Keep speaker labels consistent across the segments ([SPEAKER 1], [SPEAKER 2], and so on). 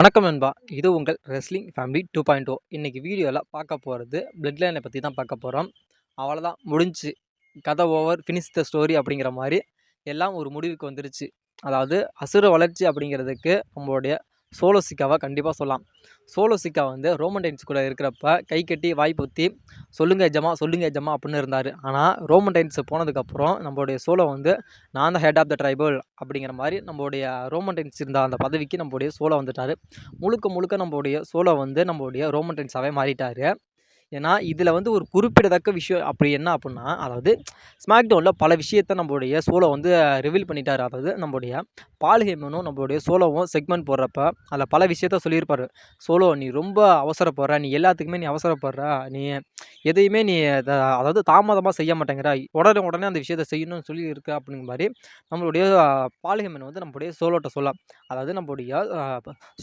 [SPEAKER 1] வணக்கம் நண்பா. இது உங்கள் ரெஸ்லிங் ஃபேமிலி 2.0. இன்னைக்கு வீடியோவில் பார்க்க போகிறது பிளட் லைனை பற்றி தான் பார்க்க போகிறோம். அவ்வளோதான், முடிஞ்சுச்சு. கதை ஓவர், ஃபினிஷ் த ஸ்டோரி அப்படிங்கிற மாதிரி எல்லாம் ஒரு முடிவுக்கு வந்துருச்சு. அதாவது அசுர வளர்ச்சி அப்படிங்கிறதுக்கு நம்மளுடைய சோலோ சிக்காவை கண்டிப்பாக சொல்லலாம். சோலோ சிக்கா வந்து ரோமன் டைன்ஸ் கூட இருக்கிறப்ப கை கட்டி வாய் பொத்தி சொல்லுங்க எஜமா அப்படின்னு இருந்தார். ஆனால் ரோமன் டைன்ஸ் போனதுக்கப்புறம் நம்மளுடைய சோலோ வந்து நான் தான் ஹெட் ஆஃப் த ட்ரைபல் அப்படிங்கிற மாதிரி நம்மளுடைய ரோமன் டைன்ஸ் இருந்த அந்த பதவிக்கு நம்மளுடைய சோலோ வந்துட்டார். முழுக்க முழுக்க நம்மளுடைய சோலோ வந்து நம்மளுடைய ரோமன் டைன்ஸாகவே மாறிட்டார். ஏன்னா இதில் வந்து ஒரு குறிப்பிடத்தக்க விஷயம் அப்படி என்ன அப்படின்னா, அதாவது ஸ்மாக் டவுனில் பல விஷயத்த நம்மளுடைய சோலோ வந்து ரிவீல் பண்ணிட்டார். அதாவது நம்மளுடைய பால் ஹேமனும் நம்மளுடைய சோலோவும் செக்மெண்ட் போடுறப்ப அதில் பல விஷயத்த சொல்லியிருப்பார். சோலோ, நீ ரொம்ப அவசரப்படுற, நீ எல்லாத்துக்குமே நீ அவசரப்படுற, நீ எதையுமே நீ அதாவது தாமதமாக செய்ய மாட்டேங்கிற, உடனே உடனே அந்த விஷயத்த செய்யணும்னு சொல்லியிருக்க அப்படிங்கிற மாதிரி நம்மளுடைய பால் ஹேமன் வந்து நம்மளுடைய சோலோட்ட சொல்ல, அதாவது நம்மளுடைய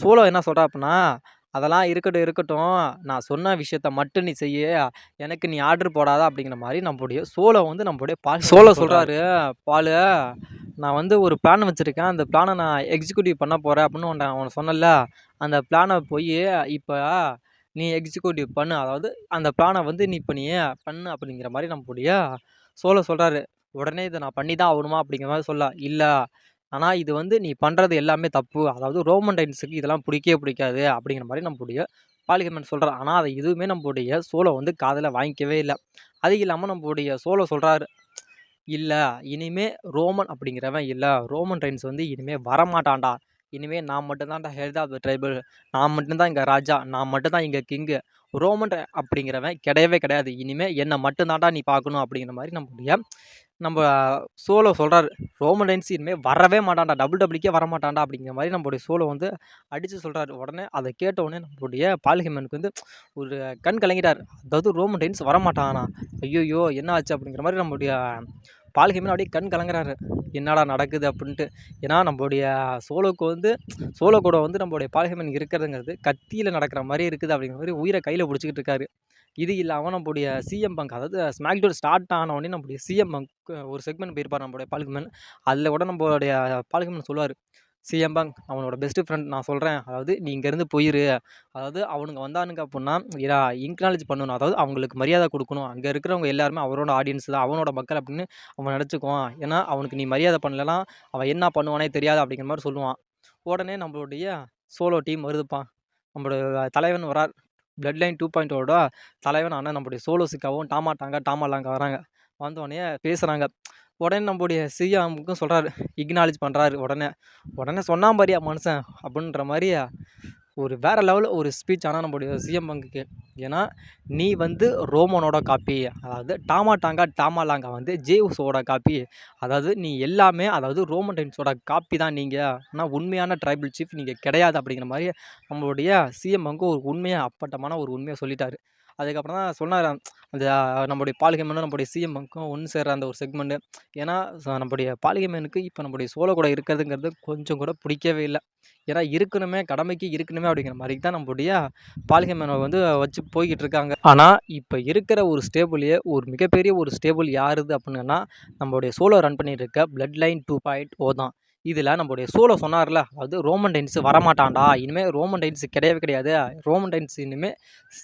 [SPEAKER 1] சோலோ என்ன சொல்கிறா அப்படின்னா, அதெல்லாம் இருக்கட்டும். நான் சொன்ன விஷயத்த மட்டும் நீ செய்யு. எனக்கு நீ ஆர்டர் போடாத அப்படிங்கிற மாதிரி நம்மளுடைய சோலோ வந்து நம்மளுடைய சோலோ சொல்கிறாரு. பாலு, நான் வந்து ஒரு பிளான் வச்சுருக்கேன். அந்த பிளானை நான் எக்ஸிக்யூட்டிவ் பண்ண போகிறேன் அப்படின்னு உனக்கு சொன்னல. அந்த பிளானை போய் இப்போ நீ எக்ஸிக்யூட்டிவ் பண்ணு. அதாவது அந்த பிளானை வந்து நீ இப்போ நீ பண்ணு அப்படிங்கிற மாதிரி நம்மளுடைய சோலோ சொல்கிறாரு. உடனே இதை நான் பண்ணி தான் ஆகணுமா அப்படிங்கிற மாதிரி சொல்ல, இல்லை ஆனால் இது வந்து நீ பண்ணுறது எல்லாமே தப்பு. அதாவது ரோமன் டைன்ஸுக்கு இதெல்லாம் பிடிக்காது அப்படிங்கிற மாதிரி நம்மளுடைய பால் ஹேமன் சொல்கிறார். ஆனால் அதை எதுவுமே நம்மளுடைய சோலோ வந்து காதில் வாங்கிக்கவே இல்லை. அது இல்லாமல் நம்மளுடைய சோலோ சொல்கிறாரு, இல்லை இனிமே ரோமன் அப்படிங்கிறவன் இல்லை, ரோமன் டைன்ஸ் வந்து இனிமேல் வரமாட்டான்டா. இனிமேல் நான் மட்டும்தான்டா ஹெட் ஆஃப் த ட்ரைபல், நான் மட்டும்தான் இங்கே ராஜா, நான் மட்டும்தான் இங்கே கிங்கு. ரோமன் அப்படிங்கிறவன் கிடையாது. இனிமேல் என்னை மட்டும்தான்டா நீ பார்க்கணும் அப்படிங்கிற மாதிரி நம்ம சோலோ சொல்கிறாரு. ரோமன் டைன்ஸ் இனிமேல் வரவே மாட்டான்டா, டபிள்யூக்கே வரமாட்டான்டா அப்படிங்கிற மாதிரி நம்மளுடைய சோலோ வந்து அடித்து சொல்கிறாரு. உடனே அதை கேட்ட உடனே நம்மளுடைய பால் ஹேமனுக்கு வந்து ஒரு கண் கலங்கிட்டார். அதாவது ரோமன் டைன்ஸ் வரமாட்டானா, ஐயோ என்ன ஆச்சு அப்படிங்கிற மாதிரி நம்மளுடைய பால் ஹேமன் அப்படியே கண் கலங்குறாரு. என்னடா நடக்குது அப்படின்ட்டு. ஏன்னா நம்மளுடைய சோலோ கூட வந்து நம்மளுடைய பால் ஹேமன் இருக்கிறதுங்கிறது கத்தியில் நடக்கிற மாதிரி இருக்குது அப்படிங்கிற மாதிரி உயிரை கையில் பிடிச்சிக்கிட்டு இருக்காரு. இது இல்லாமல் நம்மளுடைய சிஎம் பங்க், அதாவது ஸ்மாக் டவுன் ஸ்டார்ட் ஆன உடனே நம்மளுடைய சிஎம் பங்க் ஒரு செக்மெண்ட் போயிருப்பார் நம்மளுடைய பால் ஹேமன். அதில் கூட நம்மளுடைய பால் ஹேமன் சொல்லுவார், சிஎம் பங்க் அவனோட பெஸ்ட் ஃப்ரெண்ட் நான் சொல்கிறேன், அதாவது நீ இங்கேருந்து போயிரு. அதாவது அவனுங்க வந்தானுங்க அப்படின்னா இன்க்னாலேஜ் பண்ணணும், அதாவது அவங்களுக்கு மரியாதை கொடுக்கணும். அங்கே இருக்கிறவங்க எல்லாருமே அவனோட ஆடியன்ஸ் தான், அவனோட மக்கள் அப்படின்னு அவன் நினச்சிக்குவான். ஏன்னா அவனுக்கு நீ மரியாதை பண்ணலன்னா அவன் என்ன பண்ணுவானே தெரியாது அப்படிங்கிற மாதிரி சொல்லுவான். உடனே நம்மளுடைய சோலோ டீம் வருதுப்பா. நம்மளோட தலைவன் வரார். பிளட் லைன் 2.0 தலைவன் அண்ணன் நம்மளுடைய சோலோ சிக்காவும் டாமாலாங்க வராங்க. வந்தோடனே பேசுகிறாங்க. உடனே நம்மளுடைய சிஎம்முக்கும் சொல்கிறாரு, இக்னாலேஜ் பண்ணுறாரு. உடனே சொன்னான் பாரியா மனுஷன் அப்படின்ற மாதிரி ஒரு வேறு லெவலில் ஒரு ஸ்பீச். ஆனால் நம்மளுடைய சிஎம் பங்குக்கு, ஏன்னா நீ வந்து ரோமனோட காப்பி, அதாவது டாமாலாங்கா வந்து ஜேவுஸோட காப்பி, அதாவது நீ எல்லாமே அதாவது ரோமன் டைன்ஸோட காப்பி தான் நீங்கள், ஆனால் உண்மையான ட்ரைபல் சீஃப் நீங்கள் கிடையாது அப்படிங்கிற மாதிரி நம்மளுடைய சிஎம் பங்கு ஒரு உண்மையாக அப்பட்டமான ஒரு உண்மையை சொல்லிட்டாரு. அதுக்கப்புறம் தான் சொன்னார், அந்த நம்மளுடைய பால் ஹேமனும் நம்மளுடைய சிஎம் பங்கும் ஒன்று சேர்ற அந்த ஒரு செக்மெண்ட்டு. ஏன்னா நம்மளுடைய பால் ஹேமனுக்கு இப்போ நம்மளுடைய சோலோ கூட இருக்கிறதுங்கிறது கொஞ்சம் கூட பிடிக்கவே இல்லை. ஏன்னா கடமைக்கு இருக்கணுமே அப்படிங்கிற மாதிரி தான் நம்மளுடைய பால் ஹேமனை வந்து வச்சு போய்கிட்டு இருக்காங்க. ஆனால் இப்போ இருக்கிற ஒரு ஸ்டேபிளையே ஒரு மிகப்பெரிய ஒரு ஸ்டேபிள் யாருது அப்படின்னா நம்மளுடைய சோலோ ரன் பண்ணிட்டு இருக்க பிளட் லைன் 2.0 தான். இதில் நம்மளுடைய சோலோ சொன்னார்ல, அதாவது ரோமன் டைன்ஸ் வரமாட்டான்டா, இனிமேல் ரோமன் டைன்ஸ் கிடையாது, ரோமன் டைன்ஸ் இனிமேல்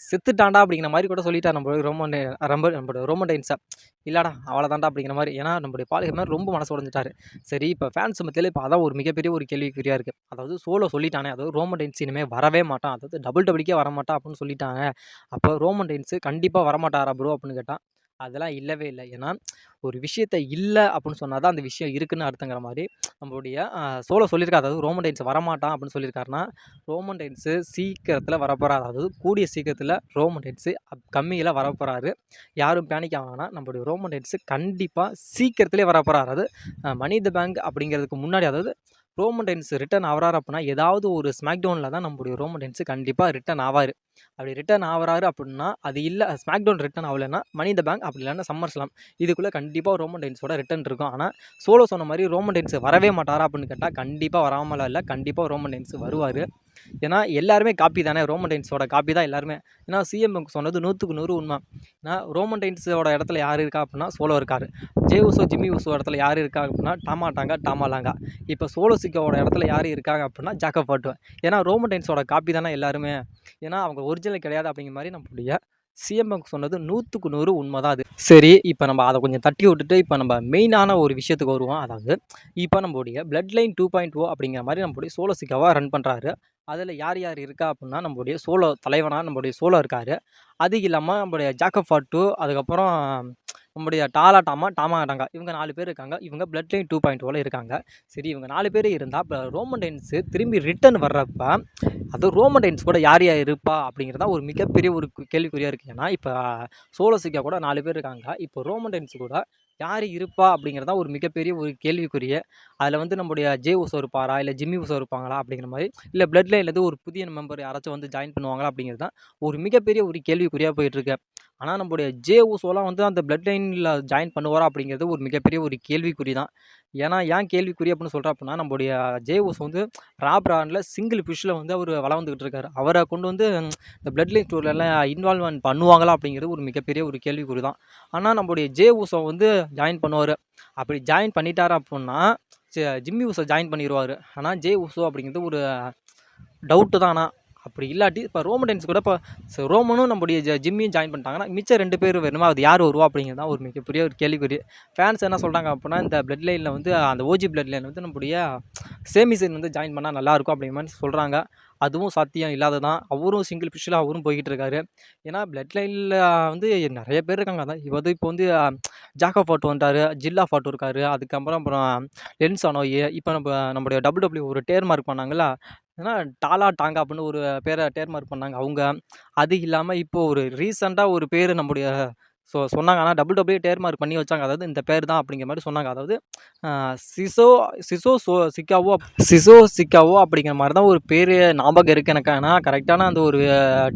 [SPEAKER 1] செத்துட்டான்டா அப்படிங்கிற மாதிரி கூட சொல்லிட்டார் நம்மளுடைய நம்மளுடைய ரோமன் டைன்ஸை. இல்லைடா அவ்வளோதான்டா அப்படிங்கிற மாதிரி. ஏன்னா நம்மளுடைய பால் ஹேமன் ரொம்ப மனசு உடஞ்சிட்டாரு. சரி, இப்போ ஃபேன்ஸ் மத்தியில் இப்போ அதான் ஒரு மிகப்பெரிய ஒரு கேள்விக்குறியாக இருக்குது. அதாவது சோலோ சொல்லிட்டானே, அதாவது ரோமன் டைன்ஸ் இனிமேல் வரவே மாட்டான், அதாவது டபிள்யூக்கே வரமாட்டான் அப்படின்னு சொல்லிட்டாங்க. அப்போ ரோமன் டைன்ஸ் கண்டிப்பாக வரமாட்டாரா ப்ரோ அப்படின்னு கேட்டால், அதெல்லாம் இல்லவே இல்லை. ஏன்னா ஒரு விஷயத்த இல்லை அப்படின்னு சொன்னால் தான் அந்த விஷயம் இருக்குதுன்னு அர்த்தங்கிற மாதிரி நம்மளுடைய சோலோ சொல்லியிருக்காரு. அதாவது ரோமன் டைன்ஸ் வரமாட்டான் அப்படின்னு சொல்லியிருக்காருன்னா, ரோமன் டைன்ஸு சீக்கிரத்தில் வரப்போகிறாரு. அதாவது கூடிய சீக்கிரத்தில் ரோமன் டைன்ஸு கம்மியில் வரப்போகிறாரு. யாரும் பேனிக் ஆகணும்னா நம்மளுடைய ரோமன் டைன்ஸு கண்டிப்பாக சீக்கிரத்திலே வரப்போகிறாரு. அதாவது மணி த பேங்க் அப்படிங்கிறதுக்கு முன்னாடி, அதாவது ரோமன் டைன்ஸ் ரிட்டர்ன் ஆகிறாரு அப்படின்னா ஏதாவது ஒரு ஸ்மாக் டவுனில் தான் நம்மளுடைய ரோமன் டைன்ஸ் கண்டிப்பாக ரிட்டர்ன் ஆவார். அப்படி ரிட்டர்ன் ஆகிறாரு அப்படின்னா, அது இல்லை ஸ்மாக் டவுன் ரிட்டர்ன் ஆகலைன்னா மணி த பேங்க், அப்படி இல்லைன்னா சம்மர் ஸ்லாம், இதுக்குள்ளே கண்டிப்பாக ரோமன் டைன்ஸோட ரிட்டர்ன் இருக்கும். ஆனால் சோலோ சொன்ன மாதிரி ரோமன் டைன்ஸ் வரவே மாட்டாரா அப்படின்னு கேட்டால் கண்டிப்பாக வராமலாம் இல்லை, கண்டிப்பாக ரோமன் டைன்ஸ் வருவார். ஏன்னா எல்லாருமே காப்பி தானே, ரோமன் ரெயின்ஸோட காப்பி தான் எல்லாருமே. ஏன்னா சிஎம் சொன்னது 100க்கு 100 உண்மை. ஏன்னா ரோமன் ரெயின்ஸோட இடத்துல யார் இருக்கா அப்படின்னா சோலோ இருக்காரு. ஜே உசோ ஜிம்மி உசோ இடத்துல யார் இருக்காங்க அப்படின்னா டாமா டாங்கா டாமா லாங்கா. இப்போ சோலோ சிக்காவோட இடத்துல யார் இருக்காங்க அப்படின்னா ஜாக்கப் பாட்டு. ஏன்னா ரோமன் ரெயின்ஸோட காப்பி தானே எல்லாருமே. ஏன்னா அவங்க ஒரிஜினல் கிடையாது அப்படிங்கிற மாதிரி நம்மளுடைய சிஎம் சொன்னது 100க்கு 100 உண்மை தான் அது. சரி, இப்போ நம்ம அதை கொஞ்சம் தட்டி விட்டுட்டு இப்போ நம்ம மெயினான ஒரு விஷயத்துக்கு வருவோம். அதாவது இப்போ நம்மளுடைய பிளட் லைன் 2.0 அப்படிங்கிற மாதிரி நம்மளுடைய சோலோ சிக்காவா ரன் பண்ணுறாரு. அதில் யார் யார் இருக்கா அப்படின்னா நம்மளுடைய சோலோ தலைவனாக நம்மளுடைய சோலோ இருக்கார். அது இல்லாமல் நம்மளுடைய ஜாக்கப் ஃபாட்டு, அதுக்கப்புறம் நம்முடைய டாமா டாங்கா, இவங்க 4 பேர் இருக்காங்க. இவங்க பிளட் லைன் 2.0ல இருக்காங்க. சரி, இவங்க 4 பேர் இருந்தால் இப்போ ரோமன் ரெயின்ஸு திரும்பி ரிட்டர்ன் வர்றப்ப அதுவும் ரோமன் ரெயின்ஸ் கூட யார் யார் இருப்பா அப்படிங்கிறதா ஒரு மிகப்பெரிய ஒரு கேள்விக்குறியாக இருக்குது. ஏன்னா இப்போ சோலோ சிக்கா கூட 4 பேர் இருக்காங்க. இப்போ ரோமன் ரெயின்ஸ் கூட யார் இருப்பா அப்படிங்கிறதா ஒரு மிகப்பெரிய ஒரு கேள்விக்குரிய. அதில் வந்து நம்முடைய ஜே உசோ இருப்பாரா, இல்லை ஜிம்மி உசோ இருப்பாங்களா அப்படிங்கிற மாதிரி, இல்லை பிளட் லைன்லேருந்து ஒரு புதிய மெம்பர் யாராச்சும் வந்து ஜாயின் பண்ணுவாங்களா அப்படிங்கிறது தான் ஒரு மிகப்பெரிய ஒரு கேள்விக்குறியாக போயிட்டுருக்கு. ஆனால் நம்முடைய ஜே உசோலாம் வந்து அந்த பிளட் லைனில் ஜாயின் பண்ணுவாரா அப்படிங்கிறது ஒரு மிகப்பெரிய ஒரு கேள்விக்குறி தான். ஏன் கேள்விக்குறி அப்படின்னு சொல்கிறேன் அப்படின்னா, நம்முடைய ஜே உசோ வந்து ரா பிராண்டில் சிங்கிள் புஷ்ஷில் வந்து அவர் வளம் வந்துக்கிட்டு இருக்காரு. அவரை கொண்டு வந்து இந்த பிளட் லைன் டூர்லலாம் இன்வால்வ்மெண்ட் பண்ணுவாங்களா அப்படிங்கிறது ஒரு மிகப்பெரிய ஒரு கேள்விக்குறி தான். ஆனால் நம்முடைய ஜே உசோ வந்து ஜாயின் பண்ணுவார். அப்படி ஜாயின் பண்ணிட்டார் அப்படின்னா ஜிம்மி உசோ ஜாயின் பண்ணிடுவார். ஆனால் ஜே உசோ அப்படிங்கிறது ஒரு டவுட்டு தான். ஆனால் அப்படி இல்லாட்டி இப்போ ரோமன் ரெயின்ஸ் கூட இப்போ ரோமனும் நம்முடைய ஜிம்மியும் ஜாயின் பண்ணிட்டாங்கன்னா மிச்சம் 2 பேர் வேணுமா, அது யார் வருவா அப்படிங்கிறது தான் ஒரு மிகப்பெரிய ஒரு கேள்விக்குறி. ஃபேன்ஸ் என்ன சொல்கிறாங்க அப்படின்னா, இந்த பிளட் லைனில் வந்து அந்த ஓஜி பிளட் லைன் வந்து நம்முடைய சேமிசன் வந்து ஜாயின் பண்ணால் நல்லாயிருக்கும் அப்படிங்கிற மாதிரி சொல்கிறாங்க. அதுவும் சாத்தியம் இல்லாததான். அவரும் சிங்கிள் பிஷ்ஷில் அவரும் போய்கிட்டு இருக்காரு. ஏன்னா பிளட் லைனில் வந்து நிறைய பேர் இருக்காங்க. அதான் இப்போ வந்து ஜாக்கப் ஃபாட்டு வந்துட்டார், ஜில்லா ஃபாட்டு இருக்கார், அப்புறம் லென்ஸ் அனோய், இப்போ நம்முடைய டபிள்யூ ஒரு டேர் மார்க் பண்ணாங்களா, ஏன்னா டாலா டாங்கா அப்படின்னு ஒரு பேரை டேர் மார்க் பண்ணாங்க அவங்க. அது இல்லாமல் இப்போது ஒரு ரீசெண்டாக ஒரு பேர் நம்முடைய சொன்னாங்க. ஆனால் டபிள்யூ டேர் மார்க் பண்ணி வச்சாங்க. அதாவது இந்த பேர் தான் அப்படிங்கிற மாதிரி சொன்னாங்க. அதாவது சிசோ சிக்காவோ அப்படிங்கிற மாதிரி தான் ஒரு பேர் ஞாபகம் இருக்குது எனக்கு. ஆனால் கரெக்டான அந்த ஒரு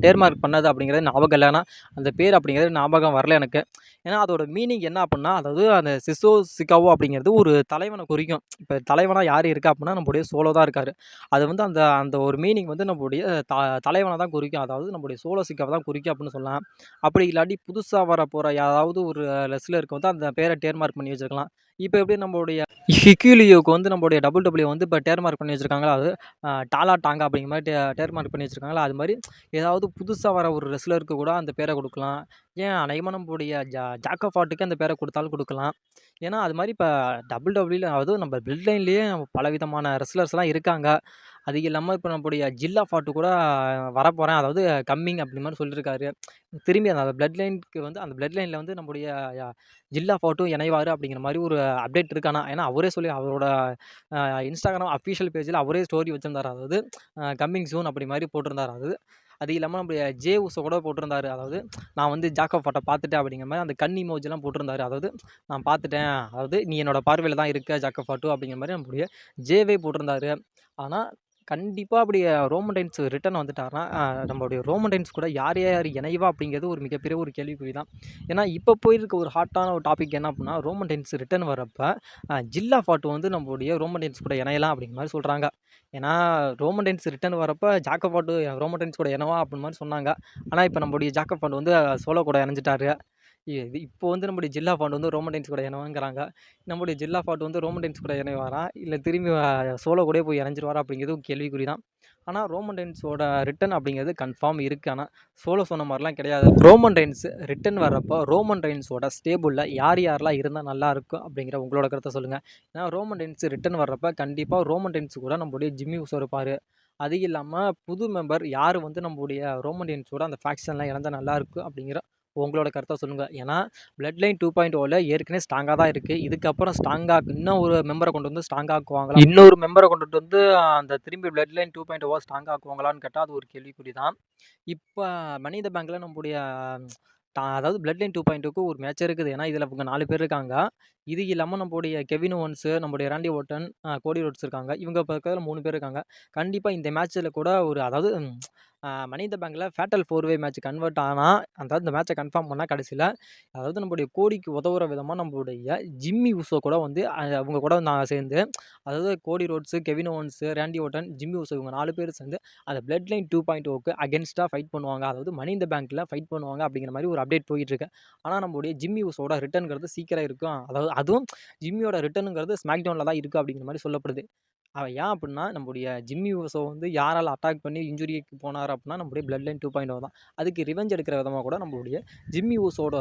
[SPEAKER 1] டேர் மார்க் பண்ணது அப்படிங்கிறது ஞாபகம் இல்லை. ஆனால் அந்த பேர் அப்படிங்கிறது ஞாபகம் வரல எனக்கு. ஏன்னா அதோட மீனிங் என்ன அப்படின்னா, அதாவது அந்த சிசோ சிக்காவோ அப்படிங்கிறது ஒரு தலைவனை குறிக்கும். இப்போ தலைவனாக யார் இருக்கா அப்படின்னா நம்முடைய சோலோ தான் இருக்கார். அது வந்து அந்த அந்த ஒரு மீனிங் வந்து நம்முடைய தலைவனை தான் குறிக்கும். அதாவது நம்முடைய சோலோ சிக்காவை தான் குறிக்கும் அப்படின்னு சொல்லலாம். அப்படி இல்லாட்டி புதுசாக வர போகிற யாராவது ஒரு ரெஸ்லருக்கு வந்து அந்த பேரை டேர் மார்க் பண்ணி வச்சுருக்கலாம். இப்போ எப்படி நம்மளுடைய ஹிக்யூலியோக்கு வந்து நம்மளுடைய டபிள்யூ வந்து இப்போ டேர் மார்க் பண்ணி வச்சுருக்காங்களா, அது டாலா டாங்கா அப்படிங்கிற மாதிரி டேர் மார்க் பண்ணி வச்சுருக்காங்களா, அது மாதிரி ஏதாவது புதுசாக வர ஒரு ரெஸ்லருக்கு கூட அந்த பேரை கொடுக்கலாம். ஏன் அநேகமாக நம்மளுடைய ஜாக்கப் ஃபாட்டுக்கு அந்த பேரை கொடுத்தாலும் கொடுக்கலாம். ஏன்னா அது மாதிரி இப்போ டபிள்யூல அதுவும் நம்ம பிளட் லைன்லேயே பலவிதமான ரெஸ்லர்ஸ்லாம் இருக்காங்க. அது இல்லாமல் இப்போ நம்மளுடைய ஜில்லா ஃபாட்டு கூட வரப்போகிறேன், அதாவது கம்மிங் அப்படி மாதிரி சொல்லியிருக்காரு. திரும்பி அந்த பிளட் லைனுக்கு வந்து அந்த பிளட் லைனில் வந்து நம்முடைய ஜில்லா ஃபாட்டும் இணைவார் அப்படிங்கிற மாதிரி ஒரு அப்டேட் இருக்கானா. ஏன்னா அவரே சொல்லி அவரோட இன்ஸ்டாகிராம் அஃபிஷியல் பேஜில் அவரே ஸ்டோரி வச்சுருந்தார். அதாவது கம்மிங் சூன் அப்படி மாதிரி போட்டிருந்தார். அது இல்லாமல் நம்முடைய ஜே உசோ கூட போட்டிருந்தாரு. அதாவது நான் வந்து ஜாக்கப் ஃபாட்டை பார்த்துட்டேன் அப்படிங்கிற மாதிரி அந்த கண் இமோஜிலாம் போட்டிருந்தாரு. அதாவது நான் பார்த்துட்டேன், அதாவது நீ என்னோட பார்வையில் தான் இருக்க ஜாக்கப் ஃபாட்டு அப்படிங்கிற மாதிரி நம்முடைய ஜேவே போட்டிருந்தாரு. ஆனால் கண்டிப்பாக அப்படி ரோமன் ரெயின்ஸ் ரிட்டர்ன் வந்துட்டாருன்னா நம்மளுடைய ரோமன் ரெயின்ஸ் கூட யார் யார் இணைவா அப்படிங்கிறது ஒரு மிகப்பெரிய ஒரு கேள்விக்குறி தான். ஏன்னா இப்போ போயிருக்க ஒரு ஹாட்டான ஒரு டாபிக் என்ன அப்படின்னா, ரோமன் ரெயின்ஸ் ரிட்டர்ன் வரப்போ ஜில்லா ஃபாட்டு வந்து நம்மளுடைய ரோமன் ரெயின்ஸ் கூட இணையலாம் அப்படிங்கிற மாதிரி சொல்கிறாங்க. ஏன்னா ரோமன் ரெயின்ஸ் ரிட்டர்ன் வரப்போ ஜாக்கப் ஃபாட்டு ரோமன் ரெயின்ஸ் கூட இணைவா அப்படின்ற மாதிரி சொன்னாங்க. ஆனால் இப்போ நம்மளுடைய ஜாக்கப் ஃபாட்டு வந்து சோலோ கூட இணைஞ்சிட்டாரு. இப்போ வந்து நம்முடைய ஜில்லா ஃபாண்ட் வந்து ரோமன் ரெயின்ஸ் கூட இணைவாங்கிறாங்க. நம்முடைய ஜில்லா ஃபாண்ட் வந்து ரோமன் ரெயின்ஸ் கூட இணைவாரா, இல்லை திரும்பி சோலோ கூடயே போய் இணைஞ்சிருவாரா அப்படிங்கிறது ஒரு கேள்விக்குறி தான். ஆனால் ரோமன் ரெயின்ஸோட ரிட்டர்ன் அப்படிங்கிறது கன்ஃபார்ம் இருக்குது. ஆனால் சோலோ சொன்ன மாதிரிலாம் கிடையாது. ரோமன் ரெயின்ஸ் ரிட்டர்ன் வர்றப்போ ரோமன் ரெயின்ஸோட ஸ்டேபிளில் யாரெல்லாம் இருந்தால் நல்லாயிருக்கும் அப்படிங்கிற உங்களோட கருத்தை சொல்லுங்கள். ஏன்னா ரோமன் ரெயின்ஸ் ரிட்டர்ன் வர்றப்போ கண்டிப்பாக ரோமன் ரெயின்ஸ் கூட நம்மளுடைய ஜிம்மி உசோ இருப்பார். அது இல்லாமல் புது மெம்பர் யார் வந்து நம்மளுடைய ரோமன் ரெயின்ஸோட அந்த ஃபேக்ஷன்லாம் இழந்தால் நல்லாயிருக்கும் அப்படிங்கிற உங்களோட கருத்தை சொல்லுங்கள். ஏன்னா பிளட் லைன் 2.0ல ஏற்கனவே ஸ்ட்ராங்காக தான் இருக்குது. இதுக்கப்புறம் ஸ்ட்ராங்காக இன்னும் ஒரு மெம்பரை கொண்டு வந்து ஸ்ட்ராங் ஆக்குவாங்களா, இன்னொரு மெம்பரை கொண்டுட்டு வந்து அந்த திரும்பி பிளட் லைன் 2.0 ஸ்ட்ராங் ஆக்குவாங்களான்னு கேட்டால் அது ஒரு கேள்விக்குறி தான். இப்போ மனி த பேங்க்கில் நம்முடைய அதாவது பிளட் லைன் 2.0க்கு ஒரு மேட்ச் இருக்குது. ஏன்னா இதில் இவங்க 4 பேர் இருக்காங்க. இது இல்லாமல் நம்மளுடைய கெவின் ஓவன்ஸு, நம்முடைய ராண்டி ஓட்டன், கோடி ரோட்ஸ் இருக்காங்க. இவங்க பக்கத்தில் 3 பேர் இருக்காங்க. கண்டிப்பாக இந்த மேட்ச்சில் கூட ஒரு அதாவது மனி இன் த பேங்க்ல ஃபேட்டல் 4 வே மேட்ச் கன்வெர்ட் ஆனா, அதாவது இந்த மேட்ச கன்ஃபார்ம் பண்ணா கடைசில, அதாவது நம்மளுடைய கோடிக்கு உதவுற விதமா நம்மளுடைய ஜிம்மி உசோ கூட வந்து அவங்க கூட நான் சேர்ந்து, அதாவது Cody Rhodes, Kevin Owens, Randy Orton, Jimmy Uso இவங்க 4 பேரும் சேர்ந்து அந்த பிளட் லைன் 2.0க்கு அகைன்ஸ்ட்டா ஃபைட் பண்ணுவாங்க. அதாவது மனி இன் த பேங்க்ல ஃபைட் பண்ணுவாங்க அப்படிங்கிற மாரி ஒரு அப்டேட் போயிட்டு இருக்கு. ஆனா நம்மளுடைய ஜிம்மி உசோவோட ரிட்டர்ன்ங்கிறது சீக்கிரம் இருக்கும். அதாவது அதுவும் ஜிம்மியோட ரிட்டர்ன்ங்கிறது ஸ்மாக் டவுன்ல தான் இருக்கு அப்படிங்கிற மாரி சொல்லப்படுது. ஏன் அப்புட்ன்னா, நம்முடைய ஜிம்மி உசோ வந்து யாரால அட்டாக் பண்ணி இன்ஜூரிக்கு போனாரு அப்புட்ன்னா, நம்முடைய பிளட் லைன் 2.0 தான். அதுக்கு ரிவெஞ்ச் எடுக்கிற விதமா கூட நம்மளுடைய ஜிம்மி உசோட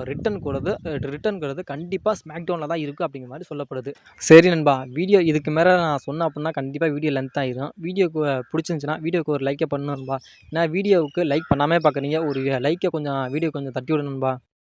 [SPEAKER 1] ரிட்டர்ன்ங்கிறது கண்டிப்பா ஸ்மாக் டவுன்ல தான் இருக்கு அப்படிங்கிற மாரி சொல்லப்படுது. சரி நண்பா, வீடியோ இதுக்கு மேல நான் சொன்னேன் அப்புட்ன்னா கண்டிப்பா வீடியோ லென்த் ஆயிரும். வீடியோக்கு புடிச்சிருந்துச்சுன்னா வீடியோக்கு ஒரு லைக்க பண்ணணும் நண்பா. ஏன்னா வீடியோவுக்கு லைக் பண்ணாமயே பார்க்குறீங்க. ஒரு லைக்க கொஞ்சம் வீடியோக்கு கொஞ்சம் தட்டி விடுங்க நண்பா.